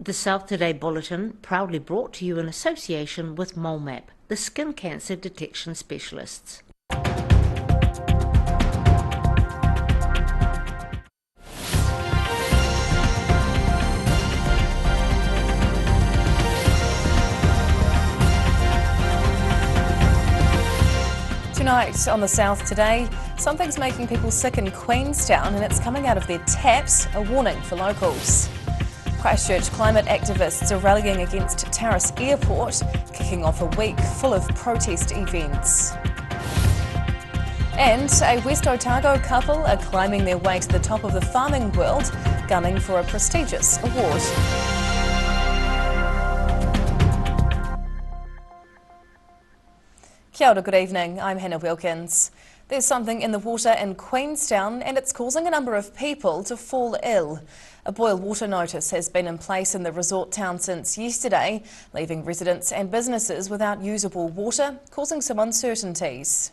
The South Today Bulletin, proudly brought to you in association with MoleMap, the skin cancer detection specialists. Tonight on the South Today, something's making people sick in Queenstown and it's coming out of their taps, a warning for locals. Christchurch climate activists are rallying against Tarras Airport, kicking off a week full of protest events. And a West Otago couple are climbing their way to the top of the farming world, gunning for a prestigious award. Kia ora, good evening. I'm Hannah Wilkins. There's something in the water in Queenstown and it's causing a number of people to fall ill. A boil water notice has been in place in the resort town since yesterday, leaving residents and businesses without usable water, causing some uncertainties.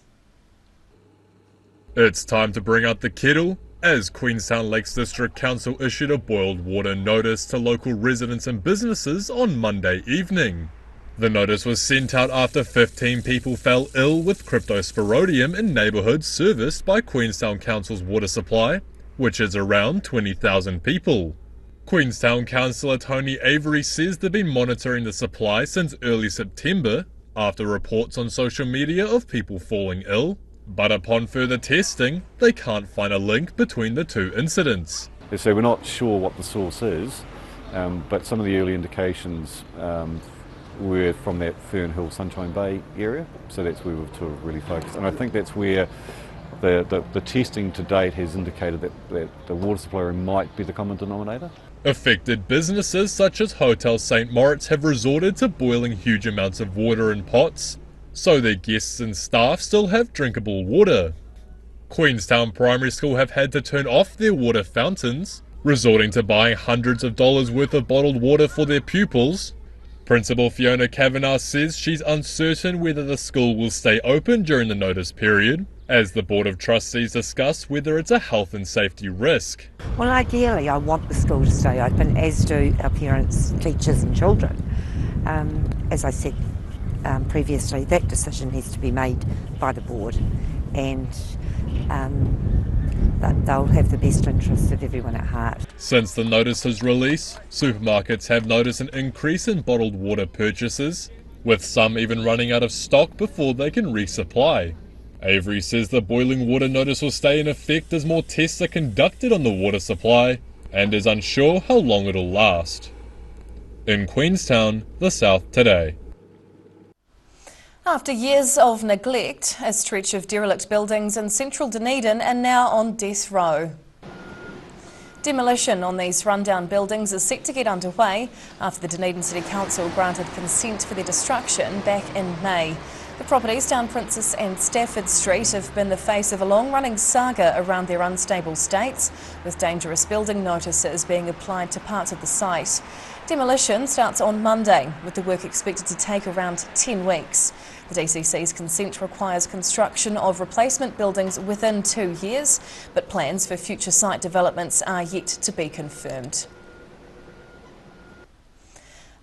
It's time to bring out the kettle, as Queenstown Lakes District Council issued a boiled water notice to local residents and businesses on Monday evening. The notice was sent out after 15 people fell ill with cryptosporidium in neighbourhoods serviced by Queenstown Council's water supply, which is around 20,000 people. Queenstown Councillor Tony Avery says they've been monitoring the supply since early September after reports on social media of people falling ill, but upon further testing, they can't find a link between the two incidents. So we're not sure what the source is, but some of the early indications were from that Fernhill Sunshine Bay area, so that's where we've sort of really focused. And I think that's where the testing to date has indicated that the water supply might be the common denominator. Affected businesses such as Hotel St Moritz have resorted to boiling huge amounts of water in pots, so their guests and staff still have drinkable water. Queenstown Primary School have had to turn off their water fountains, resorting to buying hundreds of dollars worth of bottled water for their pupils. Principal Fiona Kavanagh says she's uncertain whether the school will stay open during the notice period, as the Board of Trustees discuss whether it's a health and safety risk. Well, ideally I want the school to stay open, as do our parents, teachers and children. As I said previously, that decision has to be made by the board, and they'll have the best interests of everyone at heart. Since the notice's release, supermarkets have noticed an increase in bottled water purchases, with some even running out of stock before they can resupply. Avery says the boiling water notice will stay in effect as more tests are conducted on the water supply, and is unsure how long it'll last. In Queenstown, the South Today. After years of neglect, a stretch of derelict buildings in central Dunedin are now on death row. Demolition on these rundown buildings is set to get underway after the Dunedin City Council granted consent for their destruction back in May. The properties down Princess and Stafford Street have been the face of a long-running saga around their unstable states, with dangerous building notices being applied to parts of the site. Demolition starts on Monday, with the work expected to take around 10 weeks. The DCC's consent requires construction of replacement buildings within 2 years, but plans for future site developments are yet to be confirmed.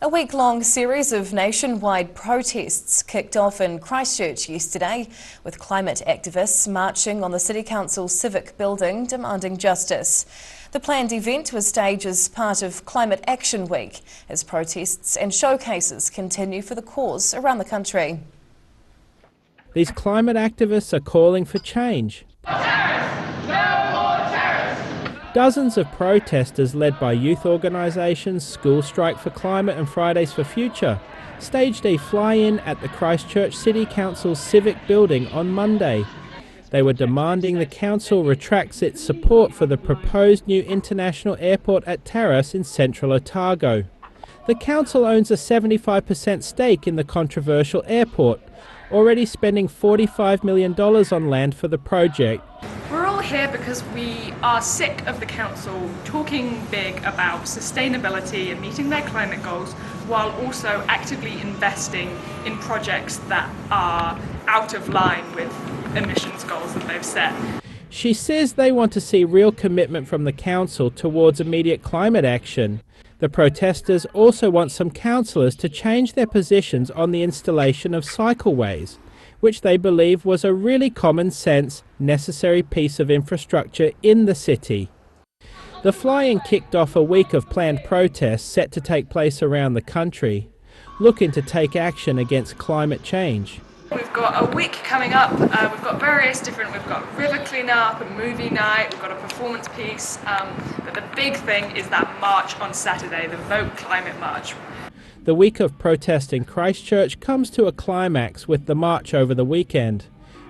A week-long series of nationwide protests kicked off in Christchurch yesterday, with climate activists marching on the City Council's Civic Building demanding justice. The planned event was staged as part of Climate Action Week, as protests and showcases continue for the cause around the country. These climate activists are calling for change. Dozens of protesters led by youth organisations, School Strike for Climate and Fridays for Future staged a fly-in at the Christchurch City Council's Civic Building on Monday. They were demanding the council retracts its support for the proposed new international airport at Tarras in central Otago. The council owns a 75% stake in the controversial airport, already spending $45 million on land for the project. We're all here because we are sick of the council talking big about sustainability and meeting their climate goals, while also actively investing in projects that are out of line with emissions goals that they've set. She says they want to see real commitment from the council towards immediate climate action. The protesters also want some councillors to change their positions on the installation of cycleways, which they believe was a really common sense, necessary piece of infrastructure in the city. The fly-in kicked off a week of planned protests set to take place around the country, looking to take action against climate change. We've got a week coming up, we've got river clean-up, a movie night, we've got a performance piece, but the big thing is that march on Saturday, the Vote Climate March. The week of protest in Christchurch comes to a climax with the march over the weekend,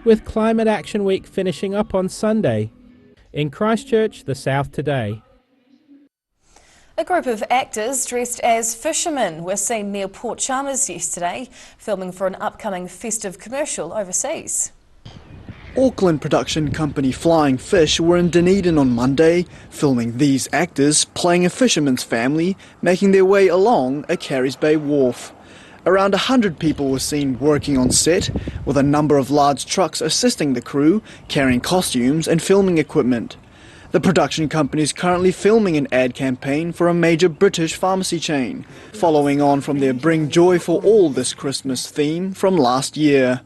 with Climate Action Week finishing up on Sunday. In Christchurch, the South Today. A group of actors dressed as fishermen were seen near Port Chalmers yesterday, filming for an upcoming festive commercial overseas. Auckland production company Flying Fish were in Dunedin on Monday, filming these actors playing a fisherman's family making their way along a Carries Bay wharf. Around 100 people were seen working on set, with a number of large trucks assisting the crew, carrying costumes and filming equipment. The production company is currently filming an ad campaign for a major British pharmacy chain, following on from their Bring Joy for All this Christmas theme from last year.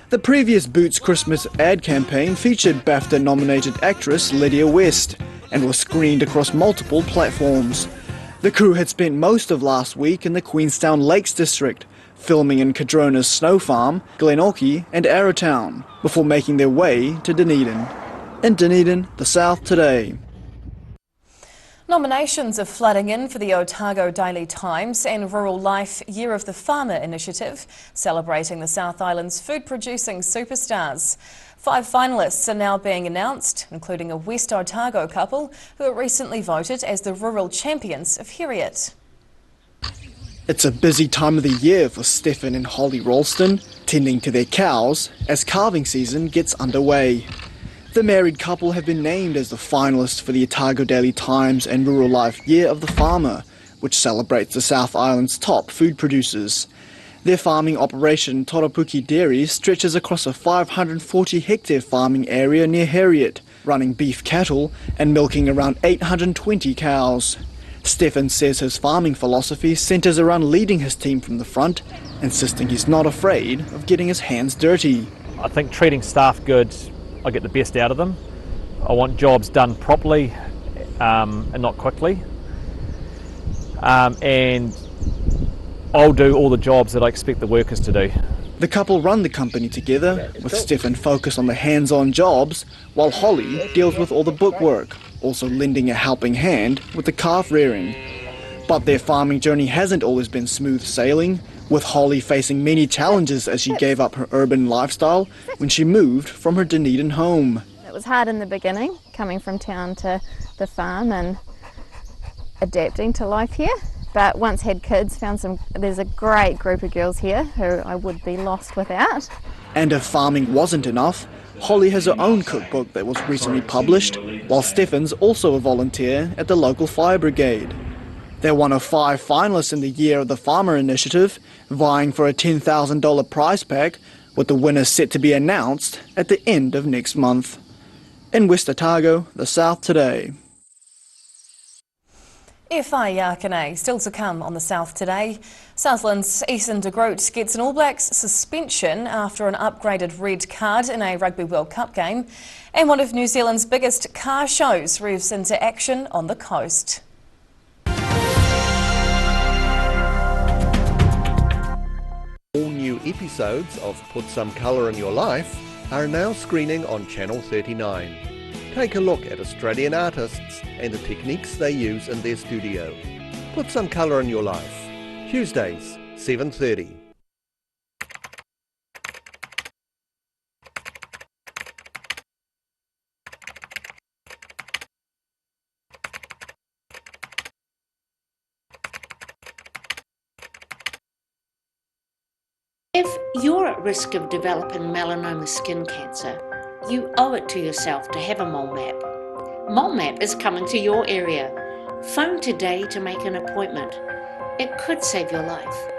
The previous Boots Christmas ad campaign featured BAFTA-nominated actress Lydia West and was screened across multiple platforms. The crew had spent most of last week in the Queenstown Lakes District, filming in Cadrona's Snow Farm, Glenorchy and Arrowtown, before making their way to Dunedin. In Dunedin, the South Today. Nominations are flooding in for the Otago Daily Times and Rural Life Year of the Farmer initiative, celebrating the South Island's food-producing superstars. 5 finalists are now being announced, including a West Otago couple who were recently voted as the Rural Champions of Heriot. It's a busy time of the year for Stefan and Holly Ralston, tending to their cows as calving season gets underway. The married couple have been named as the finalists for the Otago Daily Times and Rural Life Year of the Farmer, which celebrates the South Island's top food producers. Their farming operation, Toropuki Dairy, stretches across a 540-hectare farming area near Heriot, running beef cattle and milking around 820 cows. Stefan says his farming philosophy centres around leading his team from the front, insisting he's not afraid of getting his hands dirty. I think treating staff good, I get the best out of them. I want jobs done properly and not quickly. And I'll do all the jobs that I expect the workers to do. The couple run the company together, with Stefan focused on the hands-on jobs, while Holly deals with all the bookwork, also lending a helping hand with the calf rearing. But their farming journey hasn't always been smooth sailing, with Holly facing many challenges as she gave up her urban lifestyle when she moved from her Dunedin home. It was hard in the beginning, coming from town to the farm and adapting to life here. But once had kids, there's a great group of girls here who I would be lost without. And if farming wasn't enough, Holly has her own cookbook that was recently published, while Stefan's also a volunteer at the local fire brigade. They're one of 5 finalists in the Year of the Farmer initiative, vying for a $10,000 prize pack, with the winners set to be announced at the end of next month. In West Otago, the South Today. FI Yakane, still to come on the South Today. Southland's Ethan de Groot gets an All Blacks suspension after an upgraded red card in a Rugby World Cup game. And one of New Zealand's biggest car shows revs into action on the coast. All new episodes of Put Some Colour in Your Life are now screening on Channel 39. Take a look at Australian artists and the techniques they use in their studio. Put Some Colour in Your Life. Tuesdays, 7:30. If you're at risk of developing melanoma skin cancer, you owe it to yourself to have a mole map. Mole map is coming to your area. Phone today to make an appointment. It could save your life.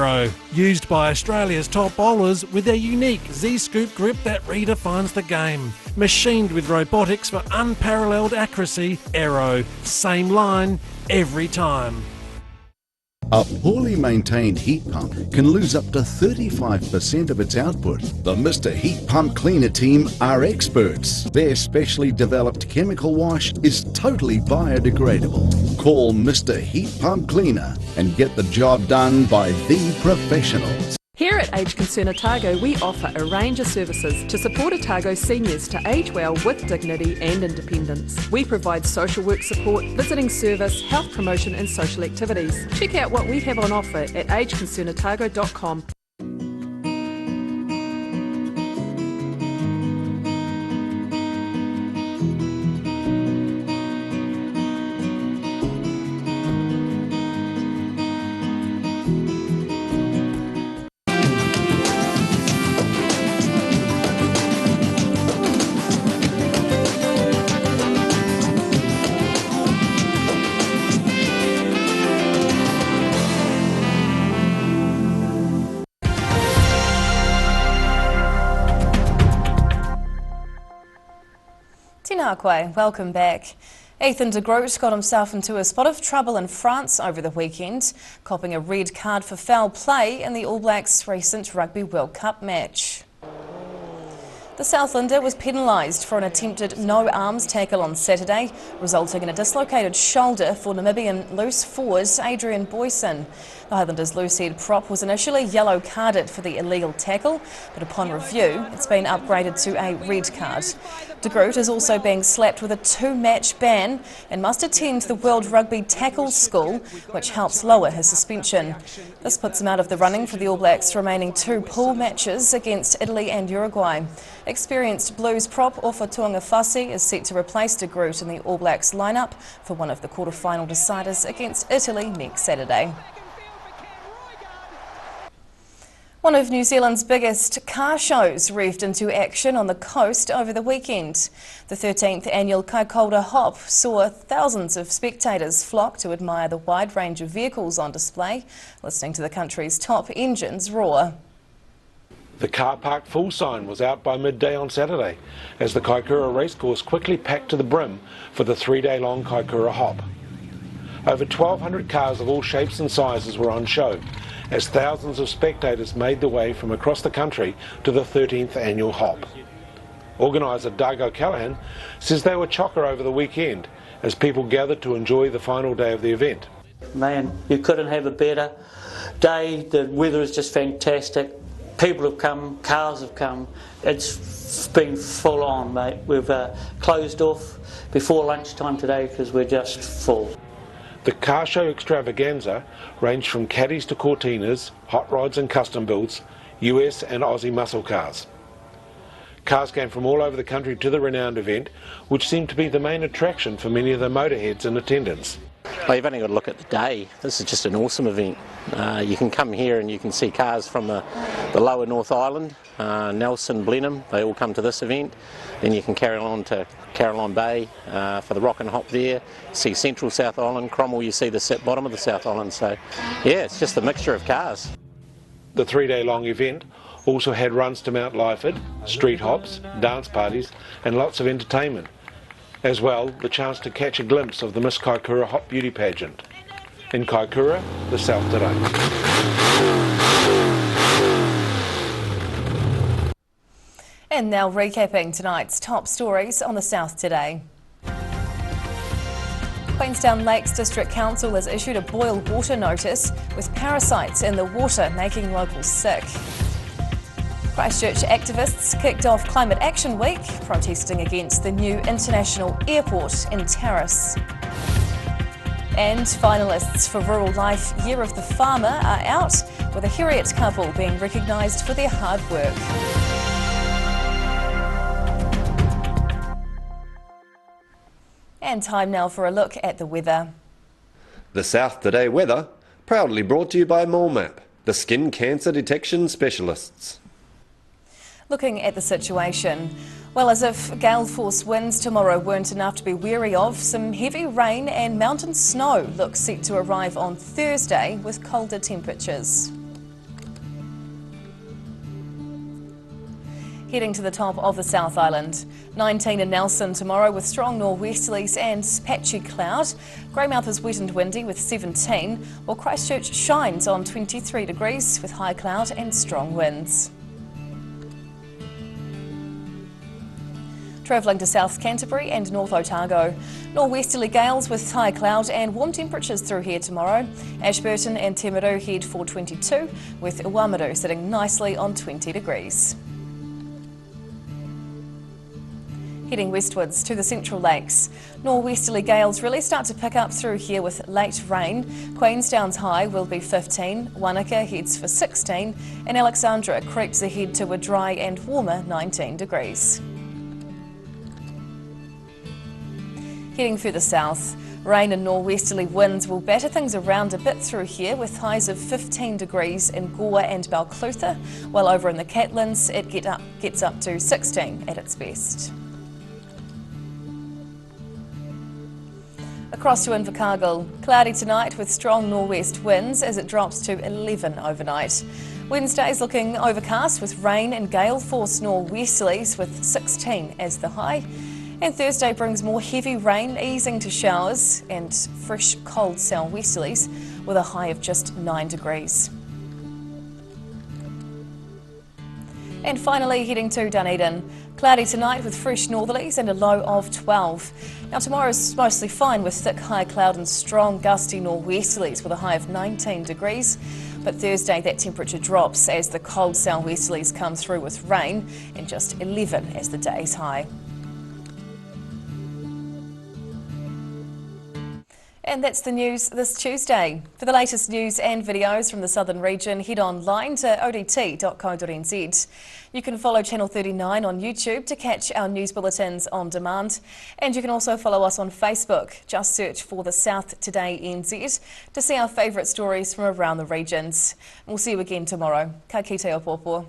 Aero, used by Australia's top bowlers with their unique Z-scoop grip that redefines the game. Machined with robotics for unparalleled accuracy, Aero, same line, every time. A poorly maintained heat pump can lose up to 35% of its output. The Mr. Heat Pump Cleaner team are experts. Their specially developed chemical wash is totally biodegradable. Call Mr. Heat Pump Cleaner and get the job done by the professionals. Here at Age Concern Otago, we offer a range of services to support Otago seniors to age well with dignity and independence. We provide social work support, visiting service, health promotion and social activities. Check out what we have on offer at ageconcernotago.com. Welcome back. Ethan de Groot got himself into a spot of trouble in France over the weekend, copping a red card for foul play in the All Blacks' recent Rugby World Cup match. The Southlander was penalised for an attempted no-arms tackle on Saturday, resulting in a dislocated shoulder for Namibian loose forward Adrian Boyson. The Highlanders' loose-head prop was initially yellow-carded for the illegal tackle, but upon review, it's been upgraded to a red card. De Groot is also being slapped with a 2-match ban and must attend the World Rugby Tackle School, which helps lower his suspension. This puts him out of the running for the All Blacks' remaining 2 pool matches against Italy and Uruguay. Experienced Blues prop Ofa Tuangafasi is set to replace de Groot in the All Blacks lineup for one of the quarter-final deciders against Italy next Saturday. One of New Zealand's biggest car shows revved into action on the coast over the weekend. The 13th annual Kaikoura Hop saw thousands of spectators flock to admire the wide range of vehicles on display, listening to the country's top engines roar. The car park full sign was out by midday on Saturday, as the Kaikoura racecourse quickly packed to the brim for the 3-day-long Kaikoura Hop. Over 1,200 cars of all shapes and sizes were on show, as thousands of spectators made their way from across the country to the 13th annual Hop. Organiser Doug O'Callaghan says they were chocker over the weekend, as people gathered to enjoy the final day of the event. Man, you couldn't have a better day. The weather is just fantastic. People have come, cars have come. It's been full on, mate. We've closed off before lunchtime today because we're just full. The car show extravaganza ranged from caddies to Cortinas, hot rods and custom builds, US and Aussie muscle cars. Cars came from all over the country to the renowned event, which seemed to be the main attraction for many of the motorheads in attendance. Well, you've only got to look at the day. This is just an awesome event. You can come here and you can see cars from the lower North Island, Nelson, Blenheim, they all come to this event. Then you can carry on to Caroline Bay for the Rock and Hop there, see Central South Island, Cromwell you see the bottom of the South Island, so yeah, it's just a mixture of cars. The 3-day-long event also had runs to Mount Lyford, street hops, dance parties and lots of entertainment. As well, the chance to catch a glimpse of the Miss Kaikoura Hop Beauty Pageant. In Kaikoura, the South Today. And now recapping tonight's top stories on the South Today. Queenstown Lakes District Council has issued a boil water notice with parasites in the water making locals sick. Christchurch activists kicked off Climate Action Week, protesting against the new international airport in Tarras. And finalists for Rural Life Year of the Farmer are out, with a Heriot couple being recognised for their hard work. And time now for a look at the weather. The South Today weather, proudly brought to you by MoleMap, the skin cancer detection specialists. Looking at the situation, well, as if gale force winds tomorrow weren't enough to be wary of, some heavy rain and mountain snow looks set to arrive on Thursday with colder temperatures. Heading to the top of the South Island. 19 in Nelson tomorrow with strong nor'westerlies and patchy cloud. Greymouth is wet and windy with 17, while Christchurch shines on 23 degrees with high cloud and strong winds. Travelling to South Canterbury and North Otago. Nor'westerly gales with high cloud and warm temperatures through here tomorrow. Ashburton and Timaru head for 22, with Wamaru sitting nicely on 20 degrees. Heading westwards to the Central Lakes. Nor'westerly gales really start to pick up through here with late rain. Queenstown's high will be 15, Wanaka heads for 16, and Alexandra creeps ahead to a dry and warmer 19 degrees. Heading further south, rain and nor'westerly winds will batter things around a bit through here with highs of 15 degrees in Gore and Balclutha, while over in the Catlins it gets up to 16 at its best. Across to Invercargill, cloudy tonight with strong nor'west winds as it drops to 11 overnight. Wednesday's looking overcast with rain and gale force nor'westerlies with 16 as the high. And Thursday brings more heavy rain, easing to showers and fresh cold sou'westerlies with a high of just 9 degrees. And finally heading to Dunedin. Cloudy tonight with fresh northerlies and a low of 12. Now tomorrow's mostly fine with thick high cloud and strong gusty nor'westerlies with a high of 19 degrees. But Thursday that temperature drops as the cold sou'westerlies come through with rain and just 11 as the day's high. And that's the news this Tuesday. For the latest news and videos from the southern region, head online to odt.co.nz. You can follow Channel 39 on YouTube to catch our news bulletins on demand. And you can also follow us on Facebook. Just search for the South Today NZ to see our favourite stories from around the regions. We'll see you again tomorrow. Ka kite o pōpō.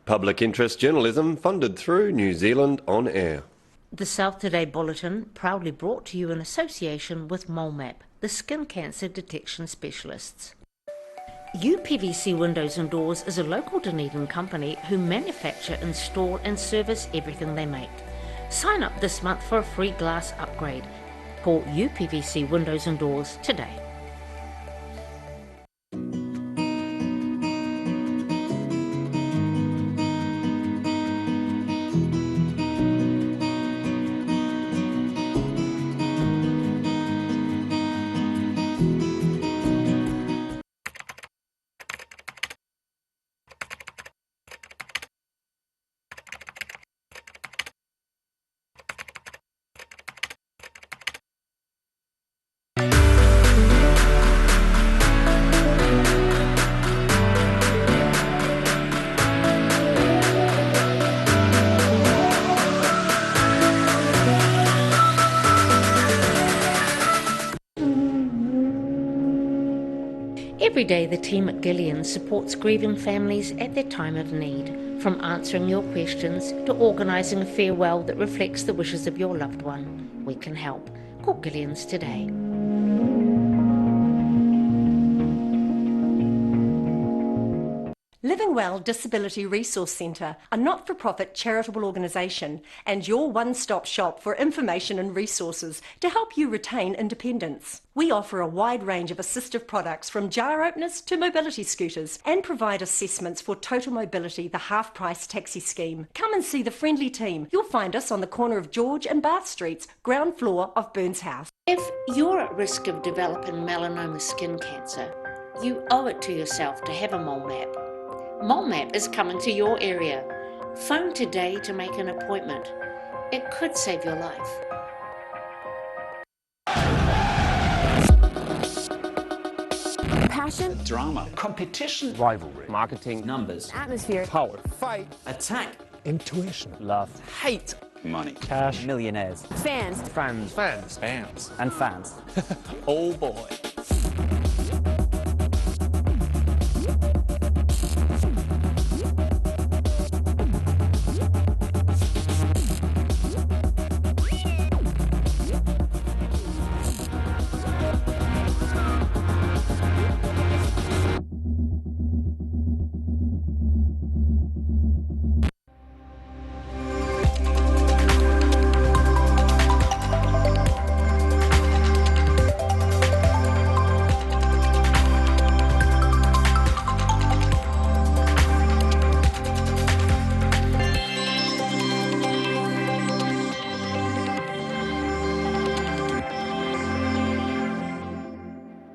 Public interest journalism funded through New Zealand On Air. The South Today Bulletin proudly brought to you in association with MoleMap, the skin cancer detection specialists. UPVC Windows and Doors is a local Dunedin company who manufacture, install and service everything they make. Sign up this month for a free glass upgrade. Call UPVC Windows and Doors today. Every day the team at Gillian supports grieving families at their time of need, from answering your questions to organising a farewell that reflects the wishes of your loved one. We can help. Call Gillian's today. Living Well Disability Resource Centre, a not-for-profit charitable organisation and your one-stop shop for information and resources to help you retain independence. We offer a wide range of assistive products from jar openers to mobility scooters and provide assessments for Total Mobility, the half-price taxi scheme. Come and see the friendly team. You'll find us on the corner of George and Bath Streets, ground floor of Burns House. If you're at risk of developing melanoma skin cancer, you owe it to yourself to have a mole map. MoleMap is coming to your area. Phone today to make an appointment. It could save your life. Passion, drama, competition, rivalry, marketing, numbers, atmosphere, power, fight, attack, intuition, love, hate, money, cash, millionaires, fans, and fans. Oh boy.